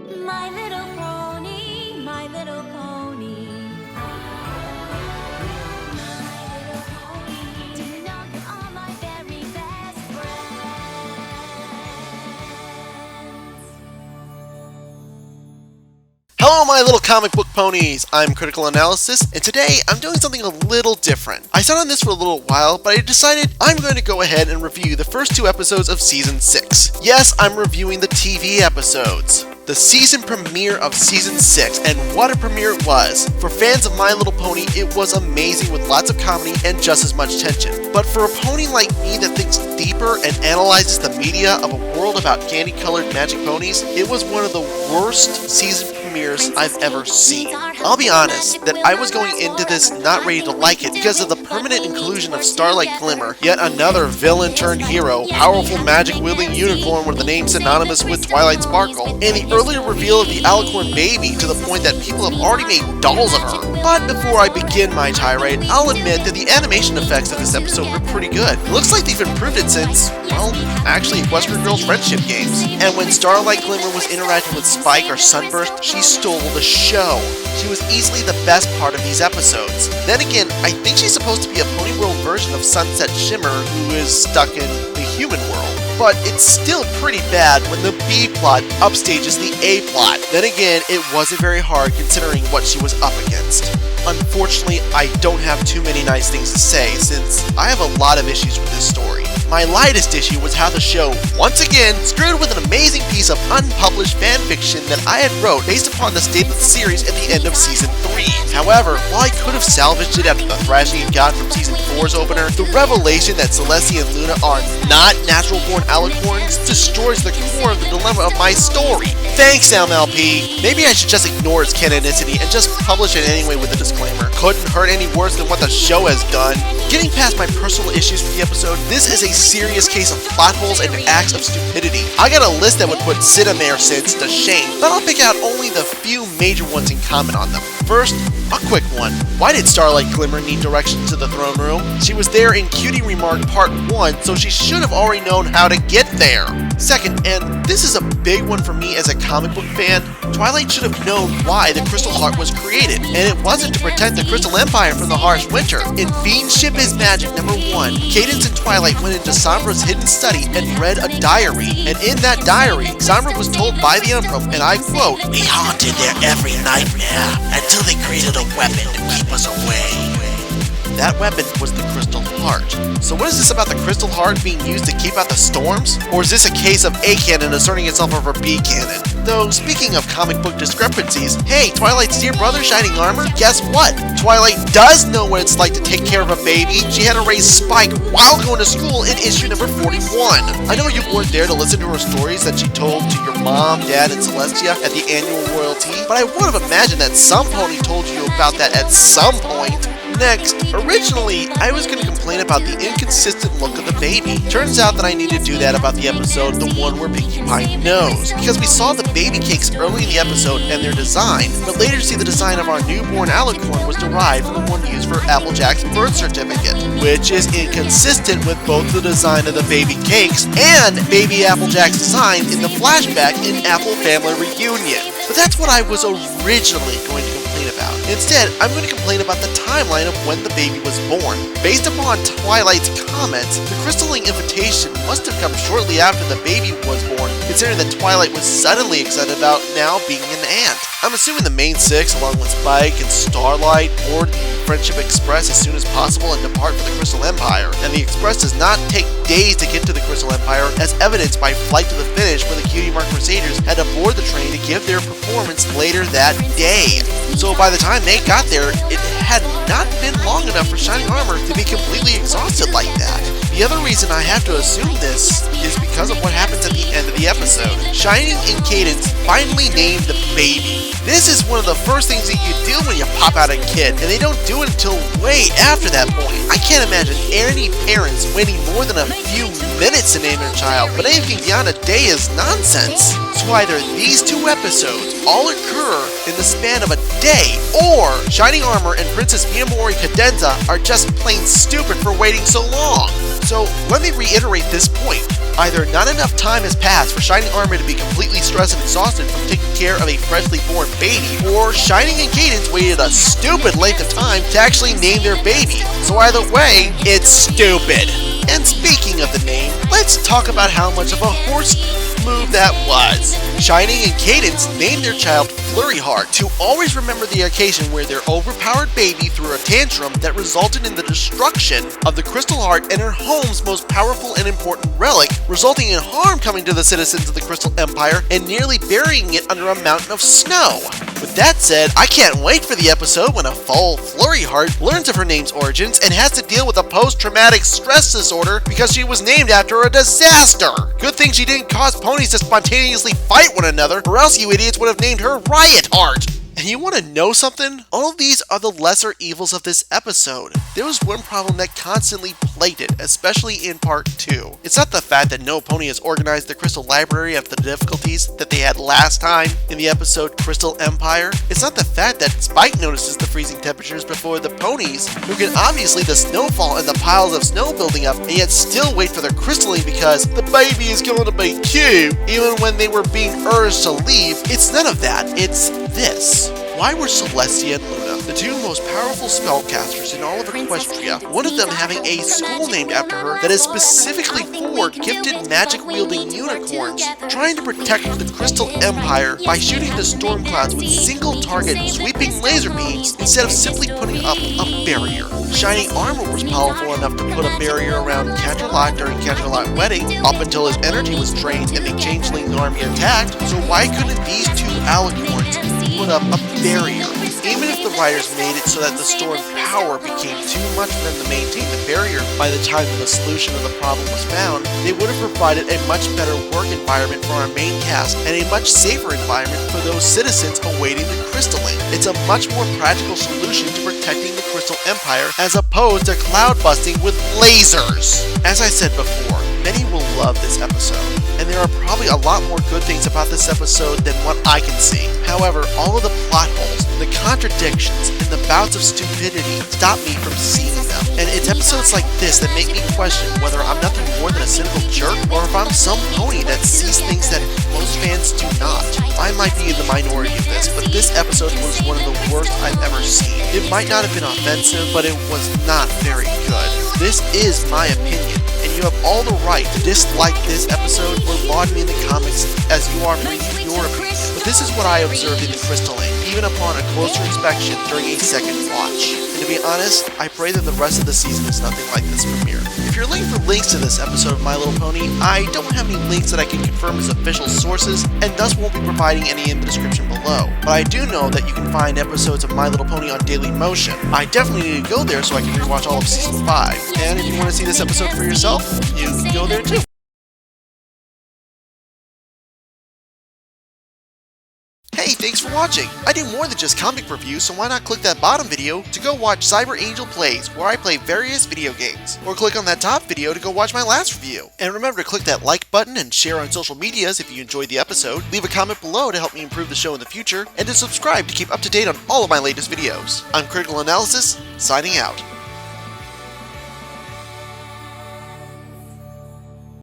My little pony, my little pony. My little pony. Do you know you are my very best friends? Hello my little comic book ponies, I'm Critical Analysis, and today I'm doing something a little different. I sat on this for a little while, but I decided I'm going to go ahead and review the first 2 episodes of Season 6. Yes, I'm reviewing the TV episodes. The season premiere of Season 6, and what a premiere it was. For fans of My Little Pony, it was amazing with lots of comedy and just as much tension. But for a pony like me that thinks deeper and analyzes the media of a world about candy-colored magic ponies, it was one of the worst season premieres I've ever seen. I'll be honest, that I was going into this not ready to like it because of the permanent inclusion of Starlight Glimmer, yet another villain turned hero, powerful magic-wielding unicorn with a name synonymous with Twilight Sparkle, and the earlier reveal of the Alicorn baby to the point that people have already made dolls of her. But before I begin my tirade, I'll admit that the animation effects of this episode were pretty good. It looks like they've improved it since, well, actually Wesker Girls Friendship games. And when Starlight Glimmer was interacting with Spike or Sunburst, she stole the show. She was easily the best part of these episodes. Then again, I think she's supposed to be a Pony World version of Sunset Shimmer who is stuck in the human world. But it's still pretty bad when the B plot upstages the A plot. Then again, it wasn't very hard considering what she was up against. Unfortunately, I don't have too many nice things to say since I have a lot of issues with this story. My lightest issue was how the show, once again, screwed with an amazing piece of unpublished fanfiction that I had wrote based upon the state of the series at the end of Season 3. However, while I could have salvaged it after the thrashing it got from Season 4's opener, the revelation that Celestia and Luna are not natural-born alicorns destroys the core of the dilemma of my story. Thanks, MLP! Maybe I should just ignore its canonicity and just publish it anyway with a disclaimer. Couldn't hurt any worse than what the show has done. Getting past my personal issues with the episode, this is a serious case of plot holes and acts of stupidity. I got a list that would put Cinnamare Sense to shame, but I'll pick out only the few major ones and comment on them. First, a quick one. Why did Starlight Glimmer need directions to the throne room? She was there in Cutie Remark Part 1, so she should have already known how to get there. Second, and this is a big one for me as a comic book fan, Twilight should have known why the Crystal Heart was created, and it wasn't to protect the Crystal Empire from the harsh winter. In Fiendship is Magic #1, Cadance and Twilight went into Sombra's hidden study and read a diary, and in that diary, Sombra was told by the Emperor, and I quote, "We haunted their every nightmare until they created a weapon to keep us away." That weapon was the Crystal Heart. So what is this about the Crystal Heart being used to keep out the storms? Or is this a case of A canon asserting itself over B canon? Though, speaking of comic book discrepancies, hey, Twilight's dear brother, Shining Armor, guess what? Twilight does know what it's like to take care of a baby. She had to raise Spike while going to school in issue number 41. I know you weren't there to listen to her stories that she told to your mom, dad, and Celestia at the annual royalty, but I would have imagined that some pony told you about that at some point. Next, originally, I was going to complain about the inconsistent look of the baby. Turns out that I need to do that about the episode, the one where Pinkie Pie knows, because we saw the baby cakes early in the episode and their design, but later see the design of our newborn Alicorn was derived from the one used for Applejack's birth certificate, which is inconsistent with both the design of the baby cakes and baby Applejack's design in the flashback in Apple Family Reunion. But that's what I was originally going to complain about. Instead, I'm going to complain about the timeline of when the baby was born. Based upon Twilight's comments, the crystalline invitation must have come shortly after the baby was born, considering that Twilight was suddenly excited about now being an aunt. I'm assuming the main 6, along with Spike and Starlight, board the Friendship Express as soon as possible and depart for the Crystal Empire. And the Express does not take days to get to the Crystal Empire, as evidenced by Flight to the Finish, where the Cutie Mark Crusaders had to board the train to give their performance later that day. So by the time they got there, it had not been long enough for Shining Armor to be completely exhausted like that. The other reason I have to assume this is because of what happens at the end of the episode. Shining and Cadance finally named the baby. This is one of the first things that you do when you pop out a kid, and they don't do it until way after that point. I can't imagine any parents waiting more than a few minutes to name their child, but anything beyond a day is nonsense. So either these 2 episodes all occur in the span of a day, or Shining Armor and Princess Miyamori Cadenza are just plain stupid for waiting so long. So let me reiterate this point. Either not enough time has passed for Shining Armor to be completely stressed and exhausted from taking care of a freshly born baby, or Shining and Cadance waited a stupid length of time to actually name their baby. So either way, it's stupid. And speaking of the name, let's talk about how much of a horse move that was. Shining and Cadance named their child Flurry Heart to always remember the occasion where their overpowered baby threw a tantrum that resulted in the destruction of the Crystal Heart and her home's most powerful and important relic, resulting in harm coming to the citizens of the Crystal Empire and nearly burying it under a mountain of snow. With that said, I can't wait for the episode when a full Flurry Heart learns of her name's origins and has to deal with a post-traumatic stress disorder because she was named after a disaster. Good thing she didn't cause ponies to spontaneously fight one another, or else you idiots would have named her Riot Heart. And you want to know something? All of these are the lesser evils of this episode. There was one problem that constantly plagued it, especially in part 2. It's not the fact that no pony has organized the Crystal Library after the difficulties that they had last time in the episode Crystal Empire. It's not the fact that Spike notices the freezing temperatures before the ponies, who can obviously the snowfall and the piles of snow building up, and yet still wait for their crystalline because the baby is going to be cute, even when they were being urged to leave. It's none of that. It's this. Why were Celestia and Luna, the two most powerful spellcasters in all of Equestria, one of them having a school named after her that is specifically for gifted magic-wielding unicorns, trying to protect the Crystal Empire by shooting the storm clouds with single-target sweeping laser beams instead of simply putting up a barrier? Shining Armor was powerful enough to put a barrier around Canterlot during Canterlot Wedding, up until his energy was drained and the Changeling army attacked, so why couldn't these two alicorns put up a barrier? Even if the writers made it so that the storm power became too much for them to maintain the barrier by the time that the solution of the problem was found, they would have provided a much better work environment for our main cast and a much safer environment for those citizens awaiting the crystalline. It's a much more practical solution to protecting the Crystal Empire as opposed to cloud busting with lasers. As I said before, many will love this episode, and there are probably a lot more good things about this episode than what I can see. However, all of the plot holes, the contradictions, and the bouts of stupidity stop me from seeing them. And it's episodes like this that make me question whether I'm nothing more than a cynical jerk, or if I'm some pony that sees things that most fans do not. I might be in the minority of this, but this episode was one of the worst I've ever seen. It might not have been offensive, but it was not very good. This is my opinion, and you have all the right to dislike this episode or laud me in the comments as you are free to your opinion. But this is what I observed in the crystalline, even upon a closer inspection during a second watch. And to be honest, I pray that the rest of the season is nothing like this premiere. If you're looking for links to this episode of My Little Pony, I don't have any links that I can confirm as official sources, and thus won't be providing any in the description below. But I do know that you can find episodes of My Little Pony on Daily Motion. I definitely need to go there so I can rewatch all of Season 5. And if you want to see this episode for yourself, you can go there too. Hey, thanks for watching! I do more than just comic reviews, so why not click that bottom video to go watch Cyber Angel Plays, where I play various video games. Or click on that top video to go watch my last review. And remember to click that like button and share on social medias if you enjoyed the episode, leave a comment below to help me improve the show in the future, and to subscribe to keep up to date on all of my latest videos. I'm Critical Analysis, signing out.